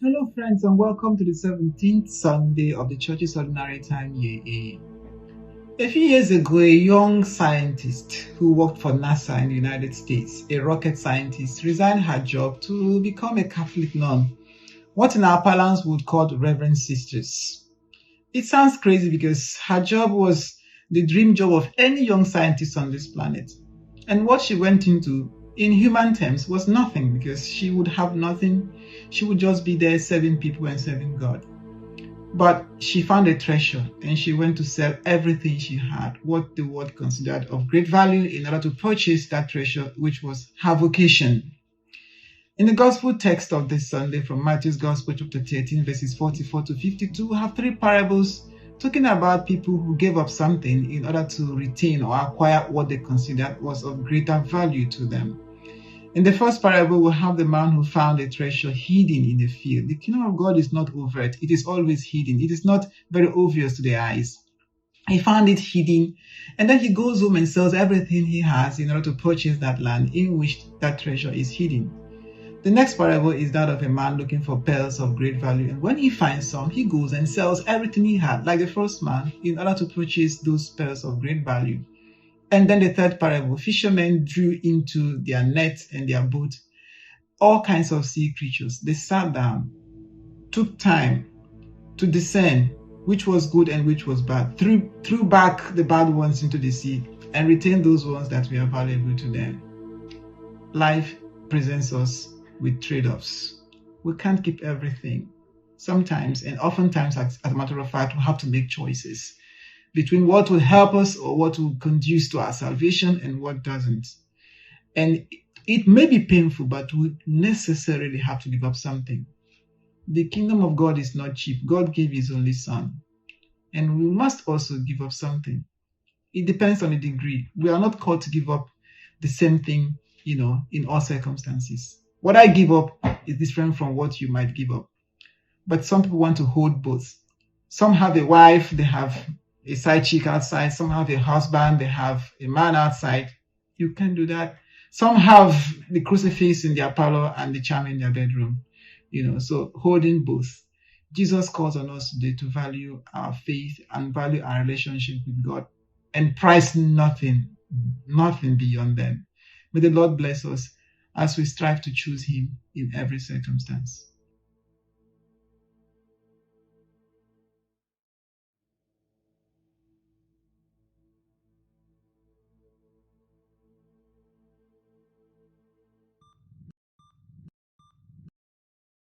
Hello, friends, and welcome to the 17th Sunday of the Church's Ordinary Time Year A. A few years ago, a young scientist who worked for NASA in the United States, a rocket scientist, resigned her job to become a Catholic nun, what in our parlance would call Reverend Sisters. It sounds crazy because her job was the dream job of any young scientist on this planet. And what she went into, in human terms, was nothing because she would have nothing. She would just be there serving people and serving God. But she found a treasure and she went to sell everything she had, what the world considered of great value, in order to purchase that treasure, which was her vocation. In the gospel text of this Sunday from Matthew's Gospel, chapter 13, verses 44 to 52, we have three parables talking about people who gave up something in order to retain or acquire what they considered was of greater value to them. In the first parable, we have the man who found a treasure hidden in the field. The kingdom of God is not overt, it is always hidden. It is not very obvious to the eyes. He found it hidden, and then he goes home and sells everything he has in order to purchase that land in which that treasure is hidden. The next parable is that of a man looking for pearls of great value, and when he finds some, he goes and sells everything he had, like the first man, in order to purchase those pearls of great value. And then the third parable, fishermen drew into their net and their boat all kinds of sea creatures. They sat down, took time to discern which was good and which was bad, threw back the bad ones into the sea, and retained those ones that were valuable to them. Life presents us with trade-offs. We can't keep everything. Sometimes, and oftentimes, as a matter of fact, we have to make choices between what will help us or what will conduce to our salvation and what doesn't. And it may be painful, but we necessarily have to give up something. The kingdom of God is not cheap. God gave his only son. And we must also give up something. It depends on the degree. We are not called to give up the same thing, in all circumstances. What I give up is different from what you might give up. But some people want to hold both. Some have a wife, they have a side chick outside. Some have a husband, they have a man outside. You can do that. Some have the crucifix in their parlor and the charm in their bedroom. So holding both. Jesus calls on us today to value our faith and value our relationship with God and price nothing beyond them. May the Lord bless us as we strive to choose him in every circumstance.